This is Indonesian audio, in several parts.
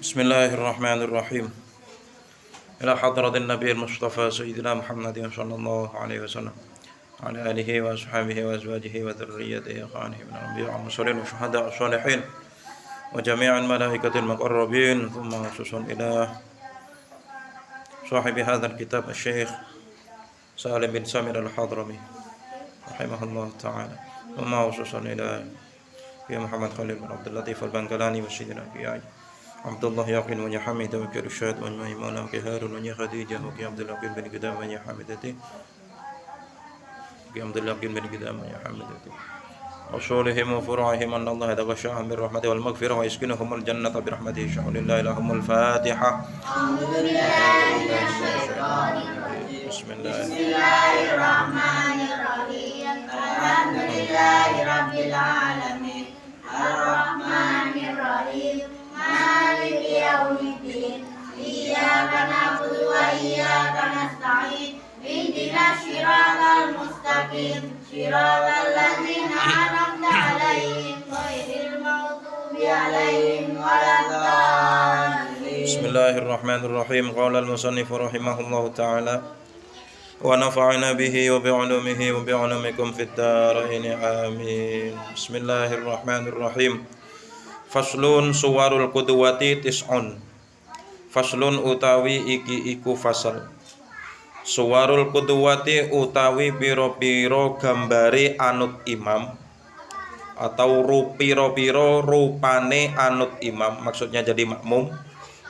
Bismillahirrahmanirrahim. Ila hadratin Nabi al-Mustafa Sayyidina Muhammadin sallallahu alaihi wasallam ala alihi wa ashabihi wa azwajihi wa dhurriyyatihi khanihi min al-anbiya wa mursalin wa syuhada as-salihin wa jami'al malaikatil muqarrabin thumma khususun ila sahibi hadzal kitab Asy-Syaikh Salim bin Samir al-Hadrami rahimahullah ta'ala thumma khususun ila Muhammad Khalil bin Abdul Latif al-Bangkalani wa Sayyidina Abdullah Yaqin wa Hamid wa Kirshad wa Maimuna wa Harun wa Khadijah wa Abdul Yaqin bin Qidam wa Hamidati Abdul Yaqin bin Qidam wa Hamidati usulihim wa furu'ihim anna Allah yataghashahum bir rahmati wal maghfirah wa yaskinuhum al jannata bi rahmatihi sha'unillahi lahumul Fatiha. Bismillahirrahmanirrahim. Alhamdulillahi rabbil alamin. Ar-Rahmanir Rahim. Maliki yaumiddin. Iyyaka na'budu wa iyyaka nasta'in. Ihdinas siratal mustaqim. Siratal ladzina an'amta 'alaihim ghairil maghdubi 'alaihim waladdallin. Bismillahirrahmanirrahim. Qala al-musannif rahimahullahu ta'ala wa nafa'ana bihi wa bi'ulumihi wa bi'ulumikum fid dharain amin. Bismillahirrahmanirrahim. Faslun suwarul qudwati tis'un. Faslun utawi iki iku fasal. Suwarul qudwati utawi pira-pira gambare anut imam atau pira-pira rupane anut imam, maksudnya jadi makmum.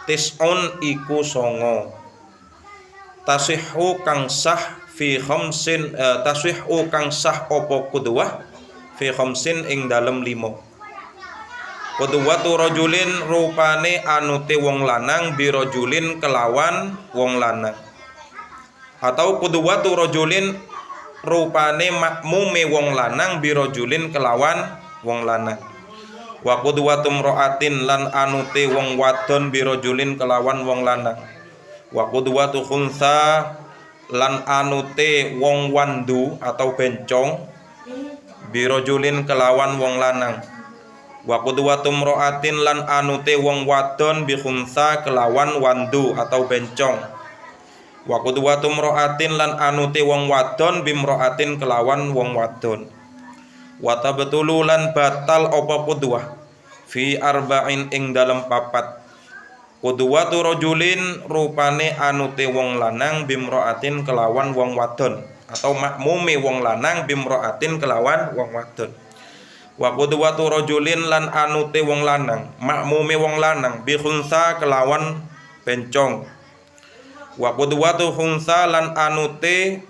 Tis'un iku 9. Tasihhu kang sah fi khamsin tasihhu kang sah apa qudwah fi khamsin ing dalem 5. Qudwatu rajulin rupane anute wong lanang bi rajulin kelawan wong lanang. Atau qudwatu rajulin rupane makmume wong lanang bi rajulin kelawan wong lanang. Wa qudwatu imra'atin lan anute wong wadon bi rajulin kelawan wong lanang. Wa qudwatu khunsa lan anute wong wandu atau bencong bi rajulin kelawan wong lanang. Wa qudwatum ro'atin lan anute wong wadon bi khunsa kelawan wandu atau bencong. Wa qudwatum ro'atin lan anute wong wadon bimro'atin kelawan wong wadon. Wa tabtulu lan batal apa qudwah fi arba'in ing dalem 4. Qudwatu rajulin rupane anute wong lanang bimro'atin kelawan wong wadon atau makmume wong lanang bimro'atin kelawan wong wadon. Wa qudwatu rajulin lan anute wong lanang makmume wong lanang bi khunsa kelawan bencong. Wa qudwatu khunsa lan anute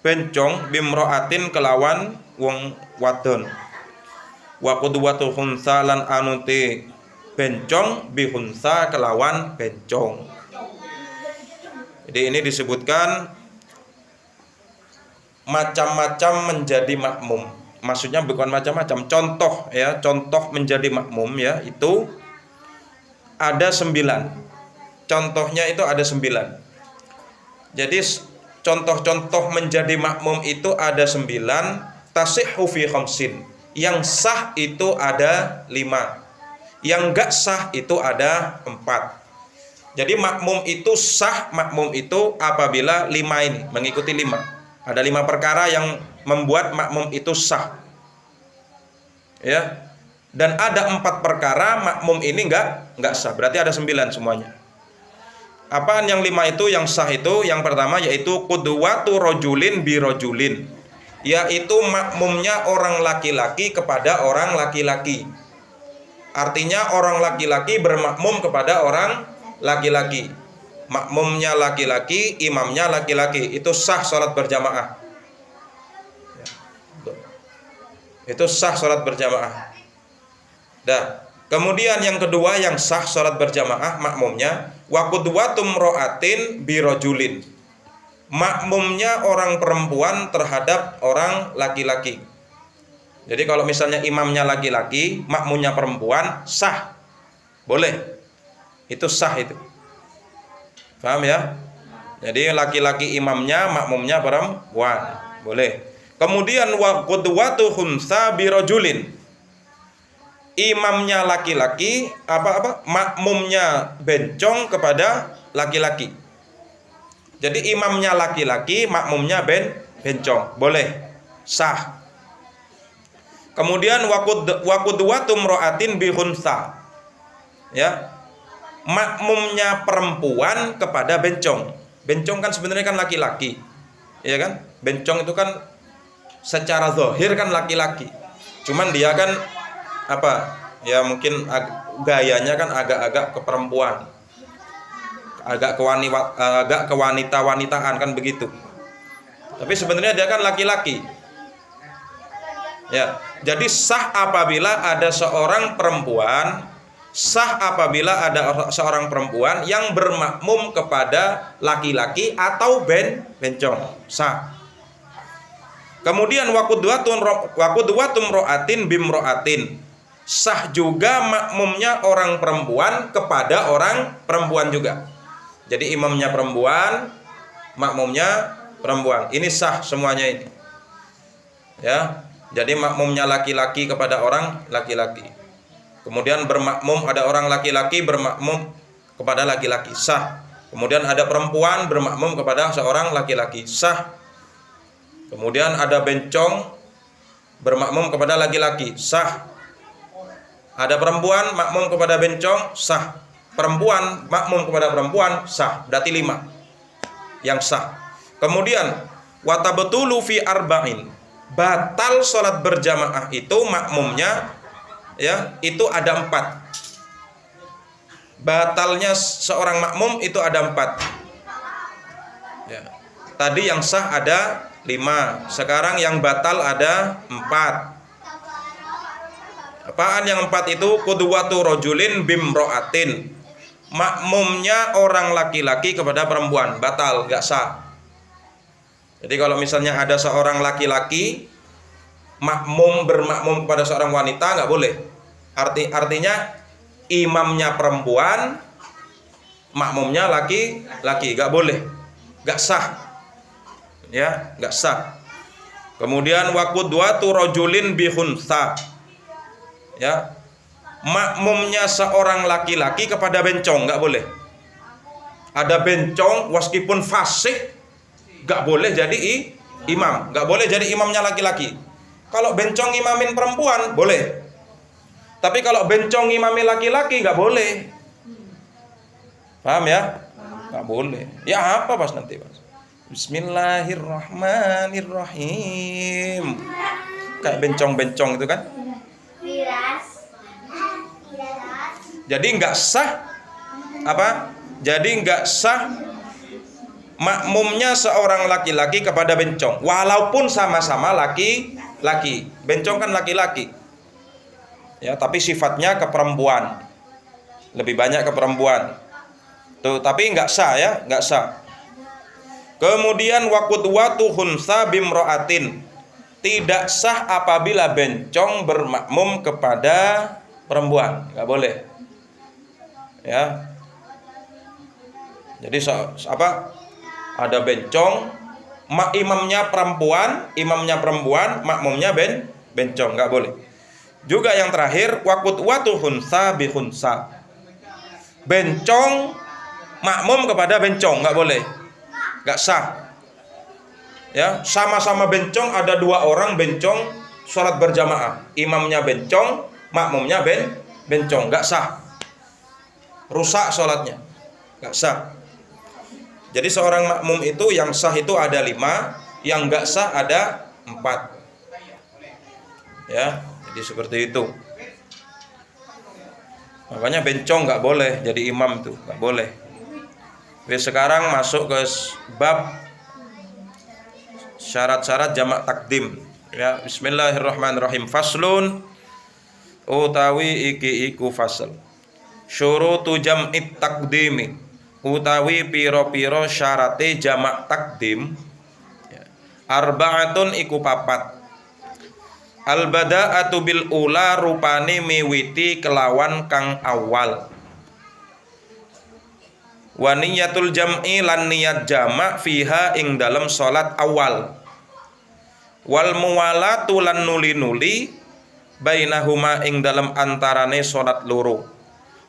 bencong bimro'atin kelawan wong wadon. Wa qudwatu khunsa lan anute bencong bi khunsa kelawan bencong. Jadi ini disebutkan macam-macam menjadi makmum. Maksudnya bukan macam-macam, contoh ya, contoh menjadi makmum ya, itu ada 9. Contohnya itu ada 9. Jadi contoh-contoh menjadi makmum itu ada 9. Tasihhu fi khamsin. Yang sah itu ada 5. Yang enggak sah itu ada 4. Jadi makmum itu sah, makmum itu apabila 5 ini mengikuti 5. Ada 5 perkara yang membuat makmum itu sah. Ya. Dan ada 4 perkara makmum ini enggak sah. Berarti ada 9 semuanya. Apaan yang 5 itu yang sah itu? Yang pertama yaitu qudwatu rajulin bi rajulin. Yaitu makmumnya orang laki-laki kepada orang laki-laki. Artinya orang laki-laki bermakmum kepada orang laki-laki. Makmumnya laki-laki, imamnya laki-laki, itu sah sholat berjamaah. Itu sah sholat berjamaah. Dah. Kemudian yang kedua yang sah sholat berjamaah makmumnya wa qudwatum ro'atin bi rajulin. Makmumnya orang perempuan terhadap orang laki-laki. Jadi kalau misalnya imamnya laki-laki, makmumnya perempuan, sah. Boleh. Itu sah itu. Paham ya? Jadi laki-laki imamnya, makmumnya perempuan. Boleh. Kemudian wa qudwatu khunsa bi rajulin. imamnya laki-laki, makmumnya bencong kepada laki-laki. Jadi imamnya laki-laki, makmumnya bencong, boleh, sah. Kemudian waqudwatum ro'atin bihunsa, ya, makmumnya perempuan kepada bencong. Bencong kan sebenarnya kan laki-laki, ya kan? Bencong itu kan secara zahir kan laki-laki, cuman dia kan ya mungkin gayanya kan agak-agak keperempuan, agak kewanita-wanitaan kan begitu. Tapi sebenarnya dia kan laki-laki. Ya, jadi sah apabila ada seorang perempuan, sah apabila ada seorang perempuan yang bermakmum kepada laki-laki atau bencong, sah. Kemudian waqudwatum ro'atin bimro'atin, sah juga makmumnya orang perempuan kepada orang perempuan juga. Jadi imamnya perempuan, makmumnya perempuan. Ini sah semuanya ini. Ya. Jadi makmumnya laki-laki kepada orang laki-laki. Kemudian bermakmum ada orang laki-laki bermakmum kepada laki-laki, sah. Kemudian ada perempuan bermakmum kepada seorang laki-laki, sah. Kemudian ada bencong bermakmum kepada laki-laki, sah. Ada perempuan makmum kepada bencong, sah. Perempuan makmum kepada perempuan, sah. Berarti 5 yang sah. Kemudian watabtulu fi arba'in, batal sholat berjamaah itu makmumnya, ya, itu ada 4. Batalnya seorang makmum itu ada 4. Ya. Tadi yang sah ada 5, sekarang yang batal ada 4. Apaan yang 4 itu? Qudwatu rajulin bimro'atin, makmumnya orang laki-laki kepada perempuan, batal, gak sah. Jadi kalau misalnya ada seorang laki-laki bermakmum kepada seorang wanita, nggak boleh. Artinya imamnya perempuan, makmumnya laki-laki, nggak boleh, nggak sah, ya, nggak sah. Kemudian waqudwatu rajulin bihunsa, ya, makmumnya seorang laki-laki kepada bencong, nggak boleh. Ada bencong meskipun fasik, gak boleh jadi imam, gak boleh jadi imamnya laki-laki. Kalau bencong imamin perempuan boleh, tapi kalau bencong imamin laki-laki gak boleh. Paham ya? Gak boleh. Ya apa pas nanti pas? Bismillahirrahmanirrahim. Kayak bencong-bencong itu kan. Jadi gak sah Jadi gak sah makmumnya seorang laki-laki kepada bencong, walaupun sama-sama laki-laki. Bencong kan laki-laki, ya, tapi sifatnya keperempuan, lebih banyak keperempuan tuh, tapi nggak sah, ya, nggak sah. Kemudian waqudwatu hunsa bimro'atin, tidak sah apabila bencong bermakmum kepada perempuan, nggak boleh, ya. Jadi ada bencong, imamnya perempuan, makmumnya bencong, nggak boleh. Juga yang terakhir waqudwatu hunsa bihunsa, bencong makmum kepada bencong, nggak boleh, nggak sah. Ya, sama-sama bencong, ada 2 orang bencong sholat berjamaah, imamnya bencong, makmumnya bencong, nggak sah, rusak sholatnya, nggak sah. Jadi seorang makmum itu yang sah itu ada 5, yang nggak sah ada 4. Ya, jadi seperti itu. Makanya bencong nggak boleh jadi imam tuh, nggak boleh. Oke, sekarang masuk ke bab syarat-syarat jamak takdim. Ya, bismillahirrahmanirrahim. Faslun, utawi iki iku fasal. Syurutu jam'it takdimi, utawi piro-piro syarate jamak takdim, arba'atun iku 4. Al-bada'atu bil ula, rupane miwiti kelawan kang awal. Wa niyatul jam'i, lan niat jamak fiha ing dalam salat awal. Wal muwalatu, lan nuli-nuli bainahuma ing dalam antarane salat loro,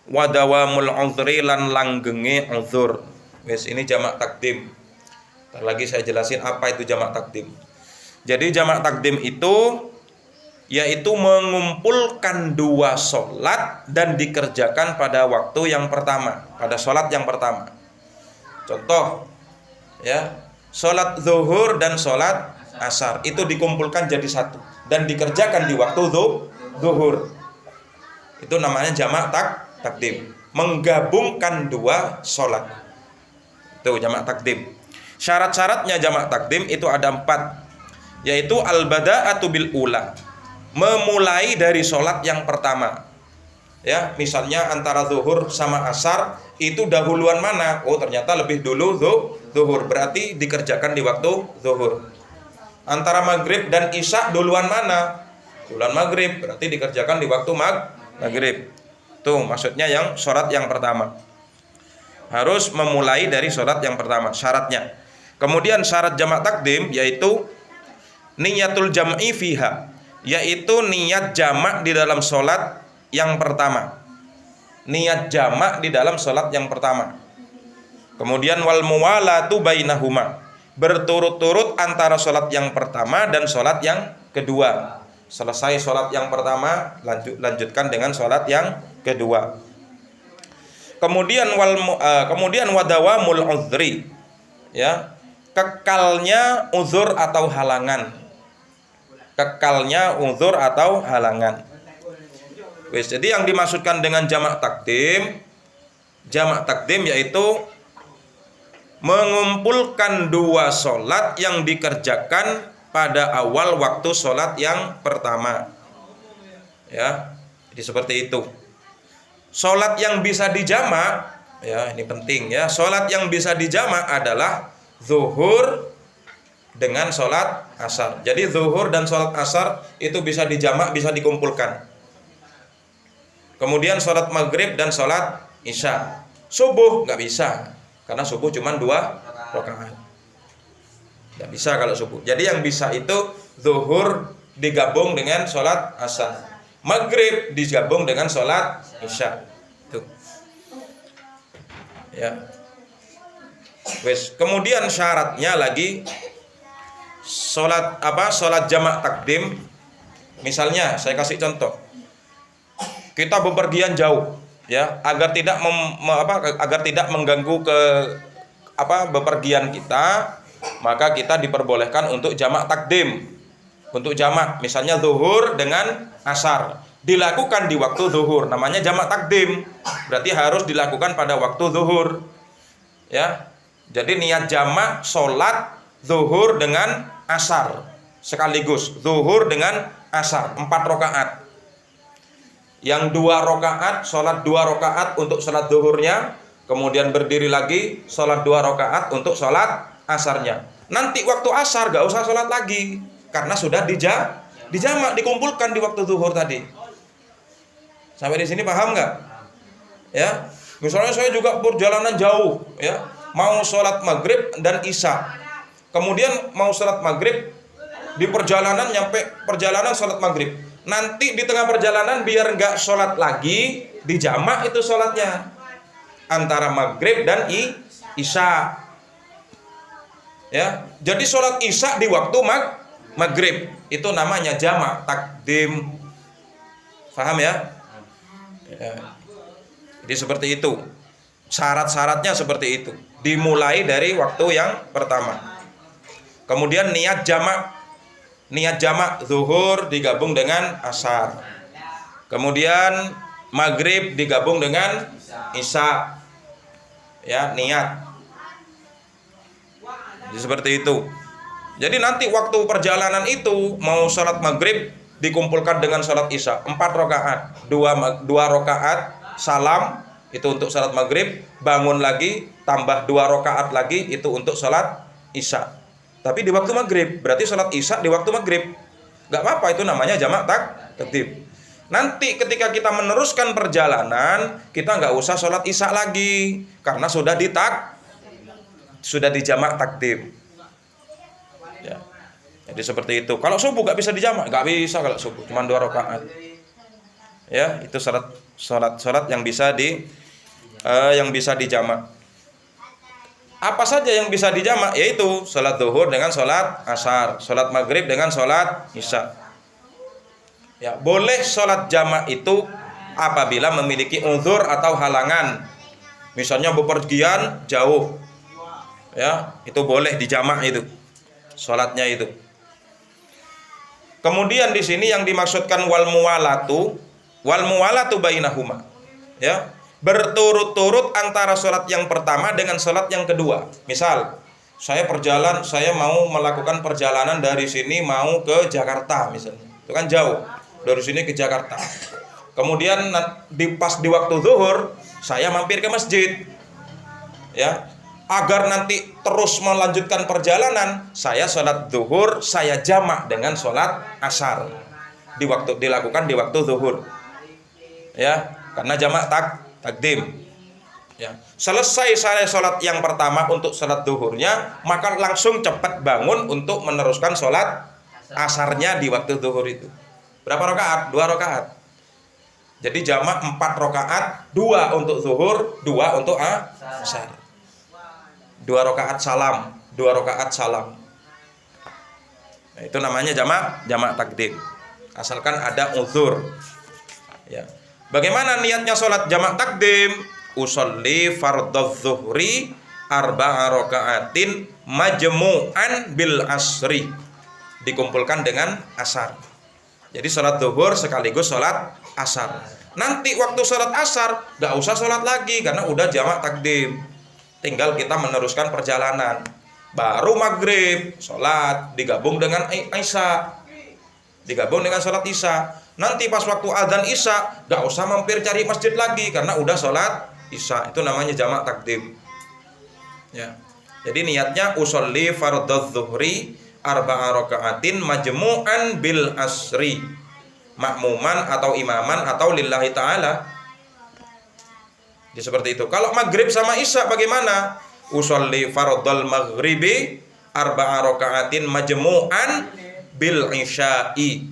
wa dawamul uzri lan langgenge uzur. Wes ini jamak takdim. Ntar lagi saya jelasin apa itu jamak takdim. Jadi jamak takdim itu yaitu mengumpulkan dua sholat dan dikerjakan pada waktu yang pertama, pada sholat yang pertama. Contoh, ya, sholat zuhur dan sholat asar itu dikumpulkan jadi satu dan dikerjakan di waktu zuhur. Itu namanya jamak takdim, menggabungkan dua sholat. Itu jamak takdim. Syarat-syaratnya jamak takdim itu ada 4, yaitu al-bada'atu bil ula, memulai dari sholat yang pertama. Ya, misalnya antara zuhur sama asar itu dahuluan mana? Oh, ternyata lebih dulu zuhur, berarti dikerjakan di waktu zuhur. Antara maghrib dan isya duluan mana? Duluan maghrib, berarti dikerjakan di waktu maghrib. Tuh maksudnya yang sholat yang pertama. Harus memulai dari sholat yang pertama, syaratnya. Kemudian syarat jamak takdim yaitu niyatul jam'i fiha, yaitu niat jamak di dalam sholat yang pertama. Niat jamak di dalam sholat yang pertama. Kemudian wal muwalatu bainahuma, berturut-turut antara sholat yang pertama dan sholat yang kedua. Selesai sholat yang pertama, lanjutkan dengan sholat yang kedua. Kemudian wadawamul uzri, ya, kekalnya uzur atau halangan. Kekalnya uzur atau halangan. Wes, jadi yang dimaksudkan dengan jamak takdim yaitu mengumpulkan dua sholat yang dikerjakan pada awal waktu sholat yang pertama. Ya, jadi seperti itu. Sholat yang bisa dijamak, ya ini penting ya. Sholat yang bisa dijamak adalah zuhur dengan sholat asar. Jadi zuhur dan sholat asar itu bisa dijamak, bisa dikumpulkan. Kemudian sholat maghrib dan sholat isya. Subuh nggak bisa, karena subuh cuma 2 rakaat. Nggak bisa kalau subuh. Jadi yang bisa itu zuhur digabung dengan sholat asar, maghrib digabung dengan sholat isya. Tuh. Ya. Wes. Kemudian syaratnya lagi sholat jamak takdim. Misalnya saya kasih contoh, kita bepergian jauh, ya, agar tidak mengganggu ke bepergian kita, maka kita diperbolehkan untuk jamak takdim. Untuk jamak, misalnya zuhur dengan asar dilakukan di waktu zuhur, namanya jamak takdim. Berarti harus dilakukan pada waktu zuhur. Ya. Jadi niat jamak sholat zuhur dengan asar sekaligus, zuhur dengan asar 4 rakaat. Yang 2 rakaat, sholat 2 rakaat untuk sholat zuhurnya, kemudian berdiri lagi, sholat 2 rakaat untuk sholat asarnya. Nanti waktu asar gak usah sholat lagi, karena sudah dijamak, dikumpulkan di waktu zuhur tadi. Sampai di sini paham nggak? Ya, misalnya saya juga perjalanan jauh, ya, mau sholat maghrib dan isya. Kemudian mau sholat maghrib, di perjalanan nyampe perjalanan sholat maghrib. Nanti di tengah perjalanan biar nggak sholat lagi, dijamak itu sholatnya antara maghrib dan isya. Ya, jadi sholat isya di waktu maghrib itu namanya jamak takdim. Paham ya? Ya. Jadi seperti itu. Syarat-syaratnya seperti itu. Dimulai dari waktu yang pertama. Kemudian niat jamak zuhur digabung dengan asar. Kemudian maghrib digabung dengan isya. Ya, niat. Jadi seperti itu. Jadi nanti waktu perjalanan itu mau sholat maghrib dikumpulkan dengan sholat isya 4 rakaat, 2 rakaat salam itu untuk sholat maghrib, bangun lagi tambah 2 rakaat lagi itu untuk sholat isya. Tapi di waktu maghrib, berarti sholat isya di waktu maghrib. Gak apa-apa, itu namanya jamak takdim. Nanti ketika kita meneruskan perjalanan, kita nggak usah sholat isya lagi karena sudah dijamak takdim. Ya. Jadi seperti itu. Kalau subuh gak bisa dijamak, gak bisa kalau subuh, cuma 2 rakaat. Ya, itu salat yang bisa dijamak. Apa saja yang bisa dijamak? Yaitu salat zuhur dengan salat asar, salat maghrib dengan salat isya. Ya, boleh salat jamak itu apabila memiliki uzur atau halangan. Misalnya bepergian jauh. Ya, itu boleh dijamak itu. Salatnya itu. Kemudian di sini yang dimaksudkan wal muwalatu bainahuma. Ya, berturut-turut antara sholat yang pertama dengan sholat yang kedua. Misal, saya mau melakukan perjalanan dari sini mau ke Jakarta misalnya. Itu kan jauh, dari sini ke Jakarta. Kemudian pas di waktu zuhur, saya mampir ke masjid. Ya, agar nanti terus melanjutkan perjalanan, saya sholat zuhur, saya jamak dengan sholat asar. Dilakukan di waktu zuhur. Ya, karena jamak takdim. Ya. Selesai saya sholat yang pertama untuk sholat zuhurnya, maka langsung cepat bangun untuk meneruskan sholat asarnya di waktu zuhur itu. Berapa rakaat? 2 rakaat. Jadi jamak 4 rakaat, 2 untuk zuhur, 2 untuk asar. 2 rakaat salam, 2 rakaat salam. Nah, itu namanya jamak takdim. Asalkan ada uzur. Ya. Bagaimana niatnya sholat jamak takdim? Usolli fardadz zuhri 4 rakaatin majmu'an bil asri. Dikumpulkan dengan asar. Jadi sholat zuhur sekaligus sholat asar. Nanti waktu sholat asar gak usah sholat lagi karena udah jamak takdim. Tinggal kita meneruskan perjalanan. Baru maghrib sholat digabung dengan isya. Digabung dengan sholat isya. Nanti pas waktu adzan isya gak usah mampir cari masjid lagi karena udah sholat isya. Itu namanya jamak takdim. Ya. Jadi niatnya usolli fardadz zuhri 4 rakaatin majmu'an bil asri. Makmuman atau imaman atau lillahi ta'ala. Jadi seperti itu. Kalau maghrib sama isya bagaimana? Usolli fardal maghribi 4 rakaatin majmu'an bil isya'i.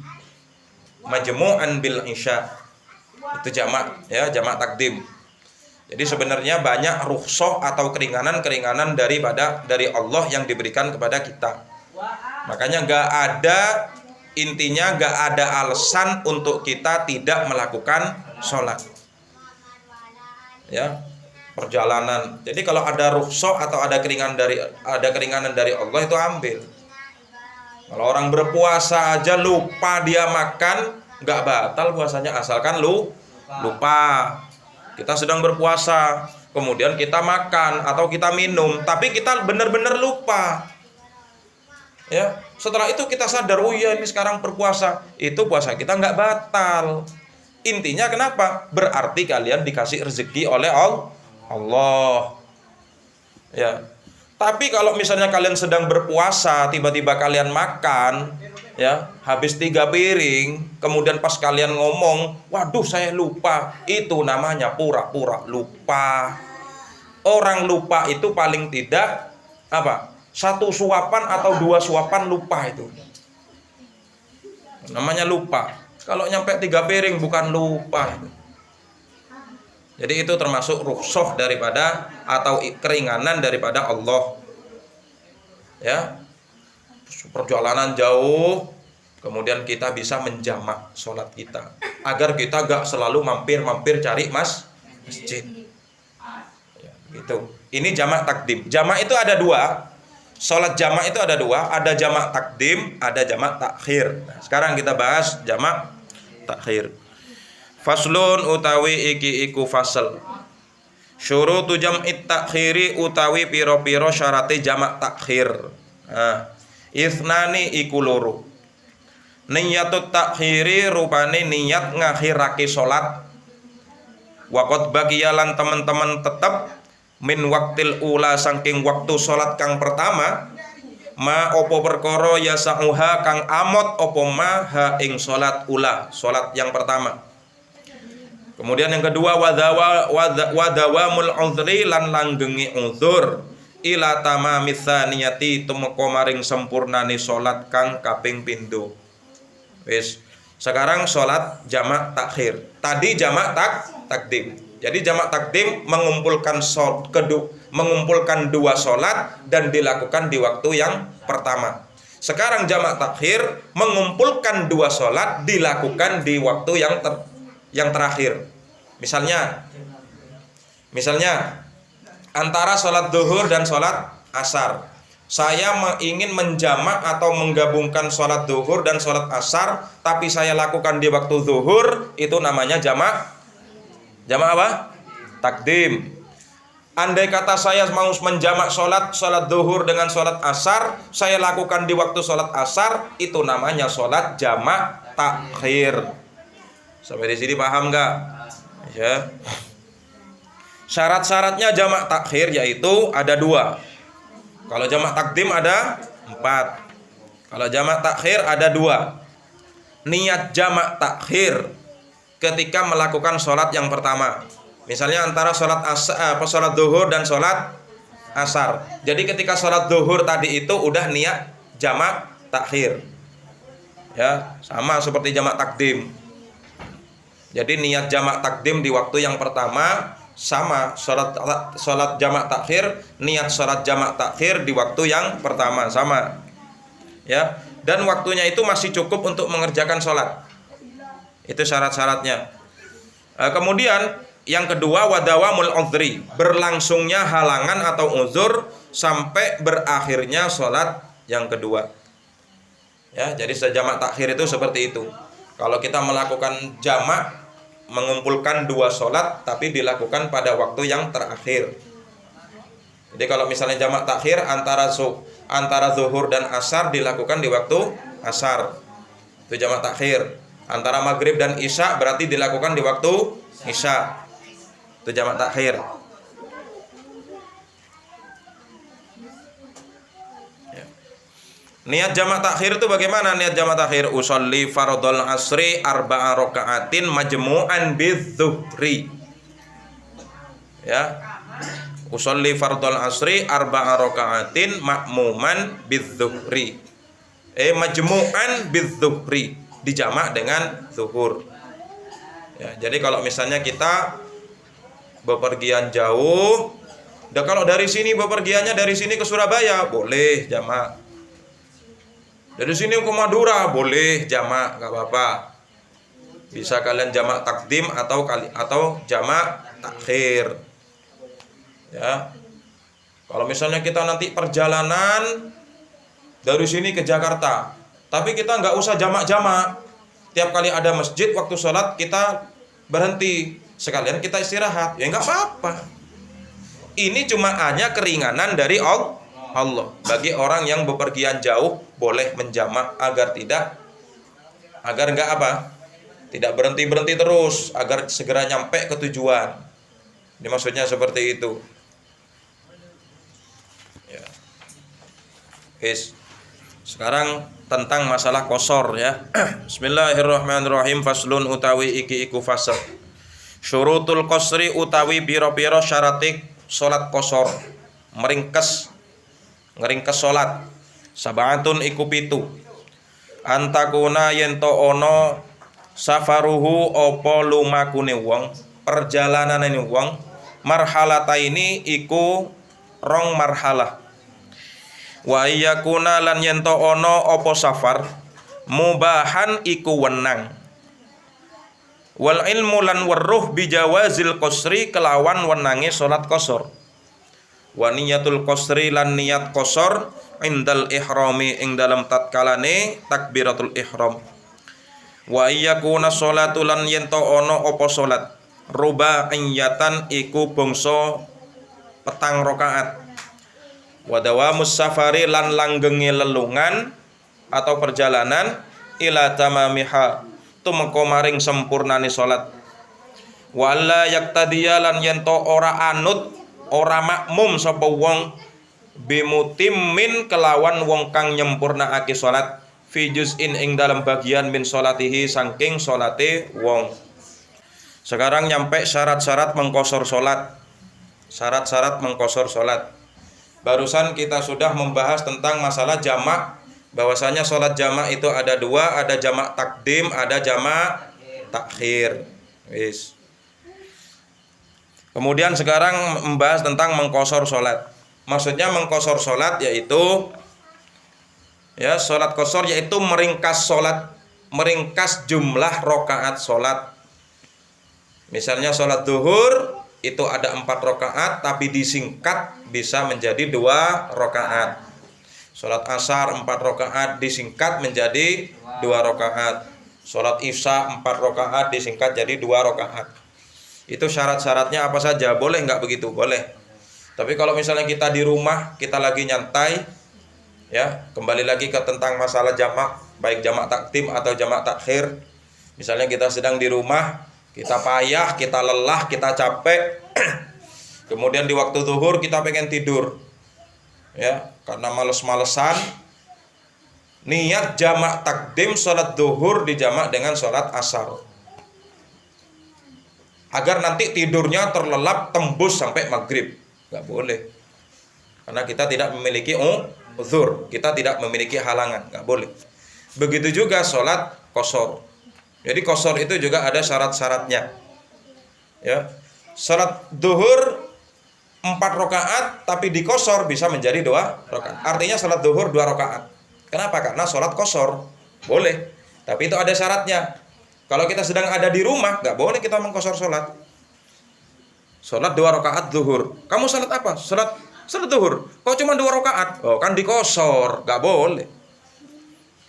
Majmu'an bil isya. Itu jamak, ya, jamak takdim. Jadi sebenarnya banyak rukhsah atau keringanan dari Allah yang diberikan kepada kita. Makanya intinya gak ada alasan untuk kita tidak melakukan sholat. Ya, perjalanan. Jadi kalau ada rukhsah atau ada keringanan dari Allah itu ambil. Kalau orang berpuasa aja lupa dia makan, nggak batal puasanya asalkan lupa. Kita sedang berpuasa, kemudian kita makan atau kita minum, tapi kita benar-benar lupa. Ya, setelah itu kita sadar, oh iya ini sekarang berpuasa, itu puasa kita nggak batal. Intinya kenapa? Berarti kalian dikasih rezeki oleh Allah. Ya. Tapi kalau misalnya kalian sedang berpuasa, tiba-tiba kalian makan, ya, habis 3 piring, kemudian pas kalian ngomong, waduh saya lupa, itu namanya pura-pura lupa. Orang lupa itu paling tidak 1 suapan atau 2 suapan lupa itu. Namanya lupa. Kalau nyampe 3 piring bukan lupa itu. Jadi itu termasuk rukhsah daripada atau keringanan daripada Allah. Ya. Perjalanan jauh, kemudian kita bisa menjamak sholat kita. Agar kita gak selalu mampir cari masjid. Ya, gitu. Ini jamak takdim. Jamak itu ada 2. Sholat jamak itu ada 2. Ada jamak takdim, ada jamak takhir. Nah, sekarang kita bahas jamak takhir. Faslun utawi iki iku fasal. Syurutu jam'it takhiri utawi piro-piro syarate jamak takhir. Nah, isnani iku loro. Niyatut takhiri rupane niat ngakhirake salat. Waqad bagiyalan teman-teman tetep min waktil ula saking waktu salat kang pertama ma opo perkara yasauha kang amot opo ma ha ing salat ula, salat yang pertama. Kemudian yang kedua wadawamul uzri lan langgengi uzur ila tamamits tsaniyati tumeka maring sempurnane salat kang kaping pindho. Wis, sekarang salat jamak takhir. Tadi jamak takdim. Jadi jamak takdim mengumpulkan dua salat dan dilakukan di waktu yang pertama. Sekarang jamak takhir mengumpulkan dua salat dilakukan di waktu yang terakhir. Misalnya antara sholat zuhur dan sholat asar, saya ingin menjamak atau menggabungkan sholat zuhur dan sholat asar, tapi saya lakukan di waktu zuhur, itu namanya jamak apa? Takdim. Andai kata saya mau menjamak sholat zuhur dengan sholat asar, saya lakukan di waktu sholat asar, itu namanya sholat jamak takhir. Sampai di sini paham nggak? Ya. Syarat-syaratnya jamak takhir yaitu ada 2. Kalau jamak takdim ada 4. Kalau jamak takhir ada 2. Niat jamak takhir ketika melakukan sholat yang pertama. Misalnya antara sholat zuhur dan sholat asar. Jadi ketika sholat zuhur tadi itu udah niat jamak takhir. Ya, sama seperti jamak takdim. Jadi niat jamak takdim di waktu yang pertama, sama sholat jamak takhir, niat sholat jamak takhir di waktu yang pertama sama. Ya, dan waktunya itu masih cukup untuk mengerjakan sholat. Itu syarat-syaratnya. Kemudian yang kedua wadawamul udhri, berlangsungnya halangan atau uzur sampai berakhirnya sholat yang kedua. Ya, jadi jamak takhir itu seperti itu. Kalau kita melakukan jamak, mengumpulkan 2 sholat tapi dilakukan pada waktu yang terakhir. Jadi kalau misalnya jamak takhir antara zuhur dan asar dilakukan di waktu asar, itu jamak takhir. Antara maghrib dan isya berarti dilakukan di waktu isya, itu jamak takhir. Niat jamak takhir itu bagaimana niat jamak takhir? Usolli fardhol asri arba'a raka'atin majmu'an bizuhri. Ya. Usolli fardhol asri arba'a raka'atin ma'muman bizuhri. Majmu'an bizuhri, dijamak dengan zuhur. Ya, jadi kalau misalnya kita bepergian jauh, kalau dari sini bepergiannya dari sini ke Surabaya boleh jamak. Dari sini ke Madura boleh jamak, nggak apa-apa. Bisa kalian jamak takdim atau jamak takhir. Ya. Kalau misalnya kita nanti perjalanan dari sini ke Jakarta, tapi kita nggak usah jamak-jamak. Tiap kali ada masjid waktu sholat kita berhenti, sekalian kita istirahat. Ya nggak apa-apa. Ini cuma hanya keringanan dari Allah. Bagi orang yang bepergian jauh boleh menjamak agar enggak apa? Tidak berhenti terus, agar segera nyampe ke tujuan. Ini maksudnya seperti itu. Ya. Sekarang tentang masalah qashar ya. Bismillahirrahmanirrahim. Faslun utawi iki iku fasal. Syurutul qasri utawi biro-biro syaratik salat qashar. Ngeringkes salat. Sabatun iku 7. Antakuna yento ono safaruhu opo lumakune wong, perjalanane wong, marhalataini iku 2 marhalah. Wa iyakuna lan yento ono opo safar mubahan iku wenang. Wal ilmu lan weruh bijawazil qasri kelawan wenange salat qashar. Wa niyatul qasri lan niat qashar indal ihrami ing dalam tatkalane takbiratul ihram. Wa iyakuna sholatu lan yento ono opo salat rubaiyatan iku bangsa 4 rakaat. Wa dawamus safari lan langgenge lelungan atau perjalanan ila tamamiha tumeka maring sempurnane salat. Wa alla yaktadiya lan yento ora anut ora makmum sapa wong bimutimmin kelawan wong kang nyempurnaake salat fi juz'in ing dalam bagian min salatihi saking salate wong. Sekarang nyampe syarat-syarat mengqashar salat. Syarat-syarat mengqashar salat. Barusan kita sudah membahas tentang masalah jamak, bahwasanya sholat jamak itu ada dua, ada jamak takdim, ada jamak takhir. Wis. Kemudian sekarang membahas tentang mengqashar sholat. Maksudnya mengqashar sholat yaitu ya sholat qashar yaitu meringkas sholat, meringkas jumlah rakaat sholat. Misalnya sholat zuhur itu ada 4 rakaat tapi disingkat bisa menjadi 2 rakaat. Sholat asar 4 rakaat disingkat menjadi 2 rakaat. Sholat isya 4 rakaat disingkat jadi 2 rakaat. Itu syarat-syaratnya apa saja? Boleh nggak begitu? Boleh. Tapi kalau misalnya kita di rumah, kita lagi nyantai, ya kembali lagi ke tentang masalah jamak, baik jamak takdim atau jamak takhir. Misalnya kita sedang di rumah, kita payah, kita lelah, kita capek, kemudian di waktu zuhur kita pengen tidur, ya karena males-malesan, niat jamak takdim sholat zuhur dijamak dengan sholat asar, agar nanti tidurnya terlelap tembus sampai maghrib. Nggak boleh, karena kita tidak memiliki uzur, kita tidak memiliki halangan, nggak boleh. Begitu juga sholat qashar. Jadi qashar itu juga ada syarat-syaratnya. Ya, sholat zuhur 4 rakaat tapi di qashar bisa menjadi 2 rakaat. Artinya sholat zuhur 2 rakaat. Kenapa? Karena sholat qashar boleh, tapi itu ada syaratnya. Kalau kita sedang ada di rumah, nggak boleh kita mengqashar sholat. Sholat 2 rakaat zuhur. Kamu sholat apa? Sholat zuhur. Kok cuma 2 rakaat? Oh, kan diqashar, nggak boleh.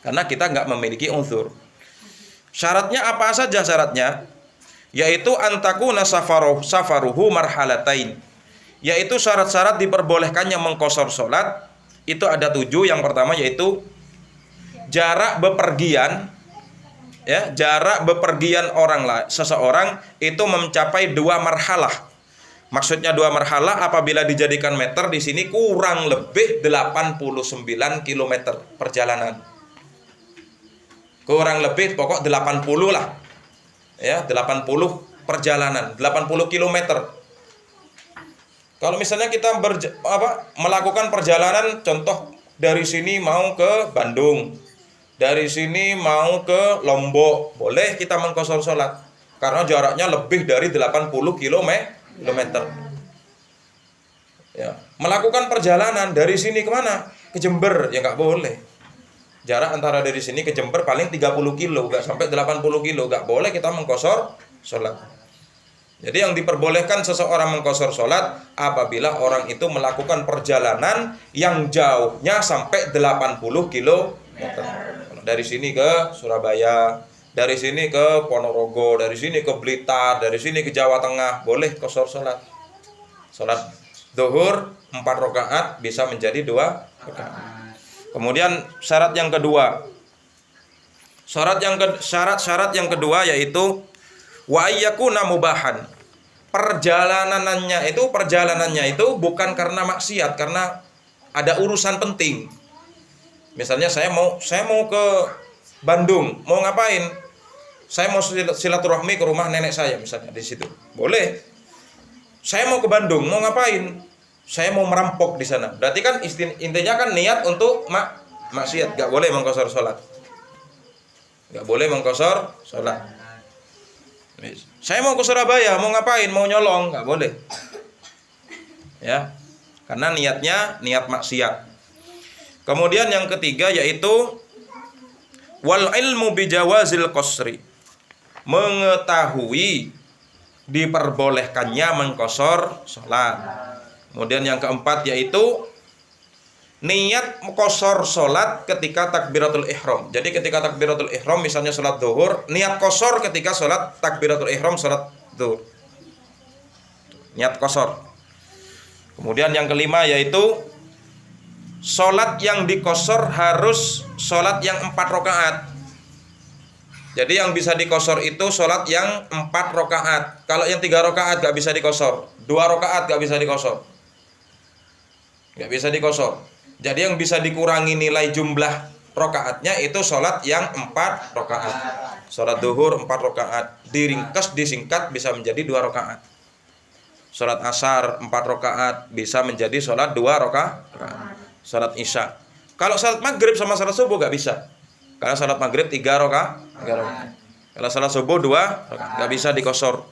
Karena kita nggak memiliki uzur. Syaratnya apa saja syaratnya? Yaitu antakuna safaruhu marhalatain. Yaitu syarat-syarat diperbolehkannya mengqashar sholat itu ada 7. Yang pertama yaitu jarak bepergian, ya jarak bepergian seseorang itu mencapai 2 marhalah. Maksudnya 2 marhalah apabila dijadikan meter di sini kurang lebih 89 km perjalanan. Kurang lebih pokok 80 lah. Ya, 80 perjalanan, 80 km. Kalau misalnya kita melakukan perjalanan, contoh dari sini mau ke Bandung, dari sini mau ke Lombok, boleh kita mengqashar sholat karena jaraknya lebih dari 80 km. Ya, melakukan perjalanan dari sini kemana? Ke Jember, ya nggak boleh. Jarak antara dari sini ke Jember paling 30 kilo, nggak sampai 80 kilo, nggak boleh kita mengqashar sholat. Jadi yang diperbolehkan seseorang mengqashar sholat apabila orang itu melakukan perjalanan yang jauhnya sampai 80 km. Dari sini ke Surabaya, dari sini ke Ponorogo, dari sini ke Blitar, dari sini ke Jawa Tengah, boleh qashar sholat. Sholat zuhur 4 rakaat bisa menjadi 2 rakaat. Kemudian syarat yang kedua. Syarat yang kedua yaitu wa ayyakuna mubahan. Perjalanannya itu bukan karena maksiat, karena ada urusan penting. Misalnya saya mau ke Bandung, mau ngapain? Saya mau silaturahmi ke rumah nenek saya misalnya di situ. Boleh. Saya mau ke Bandung, mau ngapain? Saya mau merampok di sana. Berarti kan intinya kan niat untuk maksiat, enggak boleh mengqashar sholat. Enggak boleh mengqashar sholat. Saya mau ke Surabaya, mau ngapain? Mau nyolong, enggak boleh. Ya. Karena niatnya niat maksiat. Kemudian yang ketiga yaitu wal ilmu bijawazil qasri. Mengetahui diperbolehkannya mengqashar sholat. Kemudian yang keempat yaitu niat qashar sholat ketika takbiratul ihram. Jadi ketika takbiratul ihram misalnya sholat zuhur, niat qashar ketika sholat takbiratul ihram sholat zuhur. Niat qashar. Kemudian yang kelima yaitu sholat yang diqashar harus sholat yang 4 rakaat. Jadi yang bisa diqashar itu sholat yang 4 rakaat. Kalau yang 3 rakaat gak bisa diqashar, 2 rakaat gak bisa diqashar. Gak bisa diqashar. Jadi yang bisa dikurangi nilai jumlah rakaatnya itu sholat yang 4 rakaat. Sholat zuhur 4 rakaat, diringkas disingkat bisa menjadi 2 rakaat. Sholat asar 4 rakaat bisa menjadi sholat 2 rakaat. Sholat isya. Kalau sholat maghrib sama sholat subuh gak bisa. Karena sholat maghrib 3 rakaat. Kalau sholat subuh 2 rakaat. Gak bisa dikosor.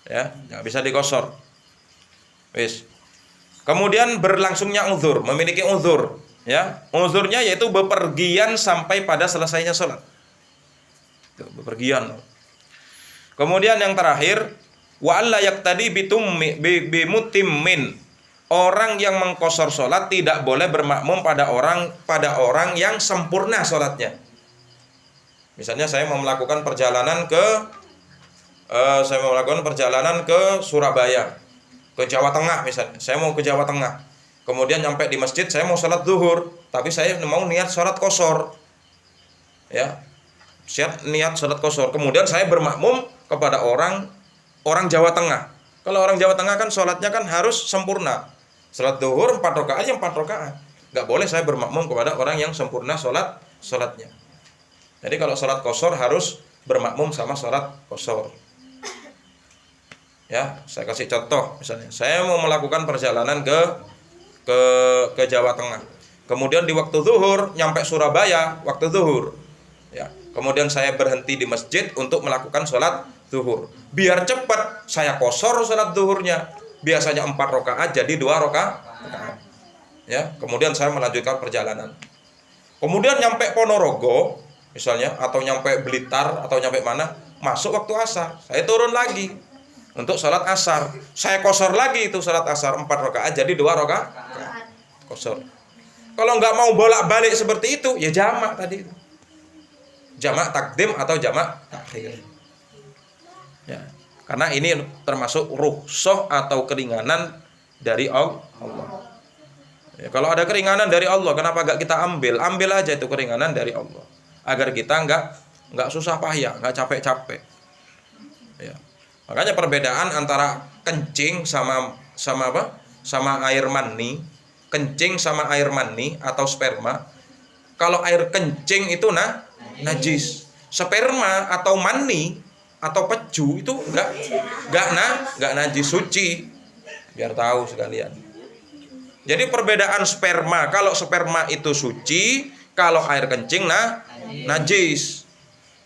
Ya, gak bisa dikosor. Wis. Kemudian berlangsungnya uzur, memiliki uzur. Ya, uzurnya yaitu bepergian sampai pada selesainya sholat. Bepergian. Kemudian yang terakhir, wa alla yaqtadi bimutimmin. Orang yang mengkosor sholat tidak boleh bermakmum pada orang yang sempurna sholatnya. Misalnya saya mau melakukan perjalanan ke Surabaya, ke Jawa Tengah misalnya. Saya mau ke Jawa Tengah. Kemudian nyampe di masjid, saya mau sholat zuhur, tapi saya mau niat sholat kosor. Ya, niat sholat kosor. Kemudian saya bermakmum kepada orang Jawa Tengah. Kalau orang Jawa Tengah kan sholatnya kan harus sempurna. Sholat zuhur 4 rakaat, 4 rakaat. Nggak boleh saya bermakmum kepada orang yang sempurna sholatnya. Jadi kalau sholat kosor harus bermakmum sama sholat kosor. Ya, saya kasih contoh. Misalnya, saya mau melakukan perjalanan ke Jawa Tengah. Kemudian di waktu zuhur nyampe Surabaya waktu zuhur. Ya, kemudian saya berhenti di masjid untuk melakukan sholat zuhur. Biar cepat saya kosor sholat zuhurnya. Biasanya 4 rakaat jadi 2 rakaat. Ya, kemudian saya melanjutkan perjalanan. Kemudian nyampe Ponorogo misalnya, atau nyampe Blitar, atau nyampe mana, masuk waktu asar. Saya turun lagi untuk sholat asar. Saya kosor lagi itu sholat asar 4 rakaat jadi 2 rakaat. Kosor. Kalau nggak mau bolak-balik seperti itu, ya jamak tadi. Jamak takdim atau jamak takhir. Ya, karena ini termasuk rukhsah atau keringanan dari Allah. Ya, kalau ada keringanan dari Allah, kenapa nggak kita ambil? Ambil aja itu keringanan dari Allah, agar kita nggak susah payah, nggak capek-capek. Ya. Makanya perbedaan antara kencing sama apa? Sama air mani. Kencing sama air mani atau sperma. Kalau air kencing itu najis. Sperma atau mani atau peju itu enggak najis, suci. Biar tahu sekalian. Jadi perbedaan sperma, kalau sperma itu suci, kalau air kencing najis.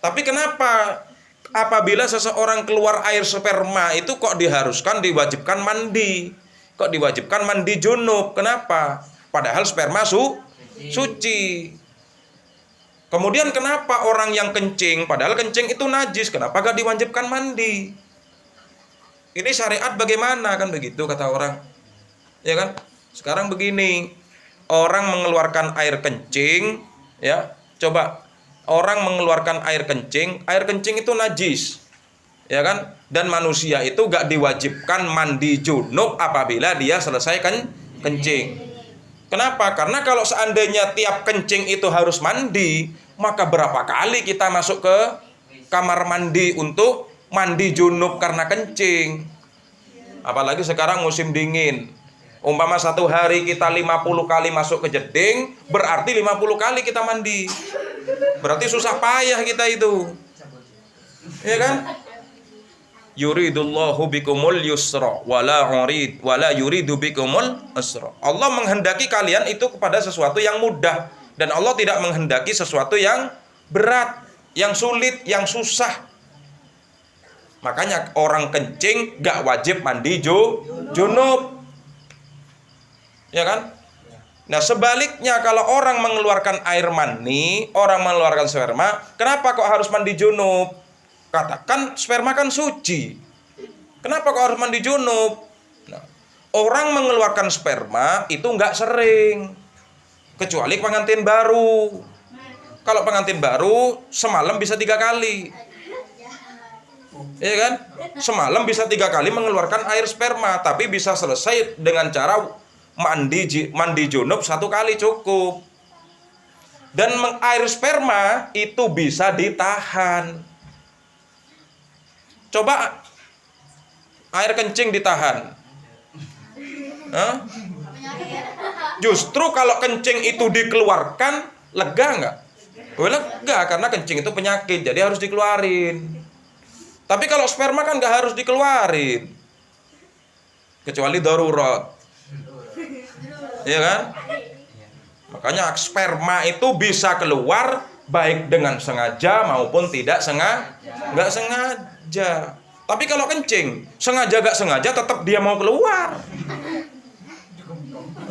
Tapi kenapa apabila seseorang keluar air sperma itu kok diwajibkan mandi? Kok diwajibkan mandi junub? Kenapa? Padahal sperma suci. Kemudian kenapa orang yang kencing, padahal kencing itu najis, kenapa gak diwajibkan mandi? Ini syariat bagaimana, kan begitu kata orang. Ya kan? Sekarang begini, orang mengeluarkan air kencing, ya. Coba orang mengeluarkan air kencing itu najis. Ya kan? Dan manusia itu gak diwajibkan mandi junub apabila dia selesai kencing. Kenapa? Karena kalau seandainya tiap kencing itu harus mandi, maka berapa kali kita masuk ke kamar mandi untuk mandi junub karena kencing. Apalagi sekarang musim dingin. Umpama 1 hari kita 50 kali masuk ke jeding, berarti 50 kali kita mandi. Berarti susah payah kita itu. Ya kan? Yuridullahu bikumul yusra wala yuridu bikumul usra. Allah menghendaki kalian itu kepada sesuatu yang mudah, dan Allah tidak menghendaki sesuatu yang berat, yang sulit, yang susah. Makanya orang kencing gak wajib mandi junub. Ya kan? Nah, sebaliknya kalau orang mengeluarkan air mani, orang mengeluarkan sperma, kenapa kok harus mandi junub? Katakan sperma kan suci. Kenapa kok harus mandi junub? Nah, orang mengeluarkan sperma itu nggak sering, kecuali pengantin baru. Kalau pengantin baru semalam bisa 3 kali. Iya kan? Semalam bisa 3 kali mengeluarkan air sperma, tapi bisa selesai dengan cara mandi junub 1 kali cukup. Dan air sperma itu bisa ditahan. Coba air kencing ditahan. Justru kalau kencing itu dikeluarkan, lega nggak? Lega, karena kencing itu penyakit, jadi harus dikeluarin. Tapi kalau sperma kan nggak harus dikeluarin. kecuali darurat. Iya kan? Makanya sperma itu bisa keluar baik dengan sengaja maupun tidak nggak sengaja. Tapi kalau kencing, sengaja gak sengaja tetap dia mau keluar.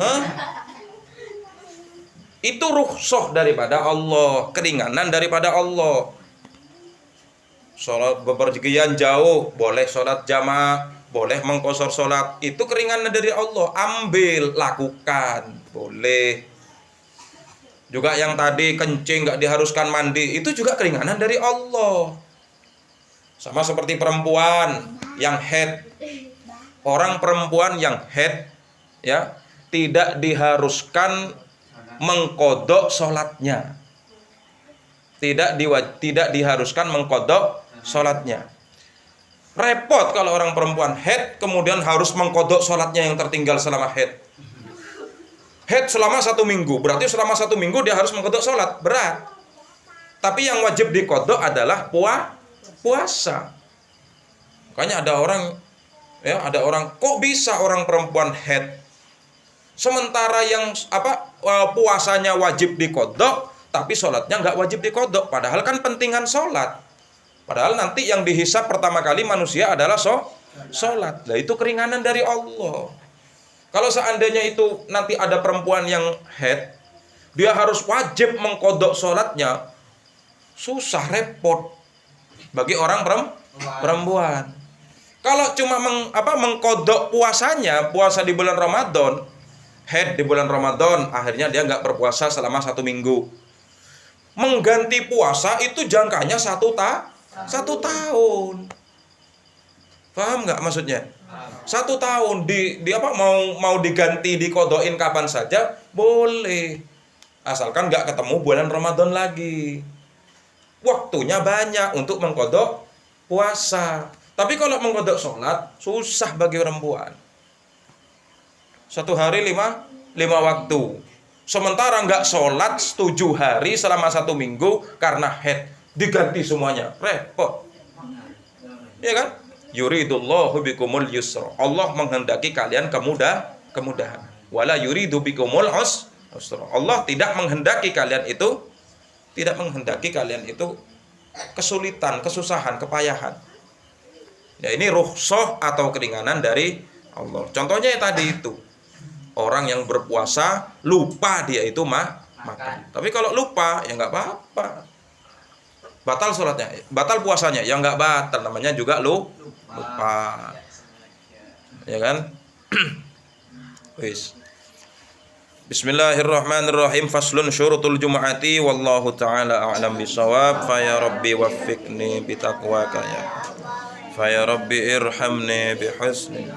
Hah? Itu rukhsah daripada Allah, keringanan daripada Allah. Sholat bepergian jauh, boleh sholat jamaah, boleh mengqashar sholat, itu keringanan dari Allah. Ambil, lakukan, boleh. Juga yang tadi kencing gak diharuskan mandi, itu juga keringanan dari Allah. Sama seperti perempuan yang haid. Orang perempuan yang haid ya tidak diharuskan mengqadha sholatnya. Tidak diharuskan mengqadha sholatnya. Repot kalau orang perempuan haid kemudian harus mengqadha sholatnya yang tertinggal selama haid. Haid selama 1 minggu, berarti selama 1 minggu dia harus mengqadha sholat, berat. Tapi yang wajib diqadha adalah puasa. Makanya ada orang kok bisa orang perempuan haid sementara yang puasanya wajib diqadha tapi sholatnya nggak wajib diqadha, padahal kan pentingan sholat. Padahal nanti yang dihisab pertama kali manusia adalah sholat. Nah itu keringanan dari Allah. Kalau seandainya itu nanti ada perempuan yang haid, dia harus wajib mengqadha sholatnya, susah, repot bagi orang perempuan. Kalau cuma mengqadha puasanya, puasa di bulan Ramadan, haid di bulan Ramadan, akhirnya dia nggak berpuasa selama 1 minggu. Mengganti puasa itu jangkanya 1 tahun. Paham nggak maksudnya? 1 tahun mau diganti, diqadhain kapan saja boleh, asalkan nggak ketemu bulan Ramadan lagi. Waktunya banyak untuk mengqadha puasa. Tapi kalau mengqadha sholat susah bagi perempuan. 1 hari 5 waktu. Sementara nggak sholat 7 hari selama 1 minggu karena haid, diganti semuanya, repot. Iya kan? Yuridullahu bikumul yusra. Allah menghendaki kalian kemudahan. Wala yuridu bikumul usra. Allah tidak menghendaki kalian itu kesulitan, kesusahan, kepayahan. Ya ini rukhsah atau keringanan dari Allah. Contohnya yang tadi itu. Orang yang berpuasa lupa dia itu makan. Tapi kalau lupa ya nggak apa-apa. Batal sholatnya, batal puasanya ya nggak batal, namanya juga lupa. Ya kan? Wis. Bismillahirrahmanirrahim. Faslun syurutul jumu'ati wallahu ta'ala a'lam bisawab. Fa ya rabbi waffiqni bitaqwaka ya. Fa ya rabbi irhamni bihusni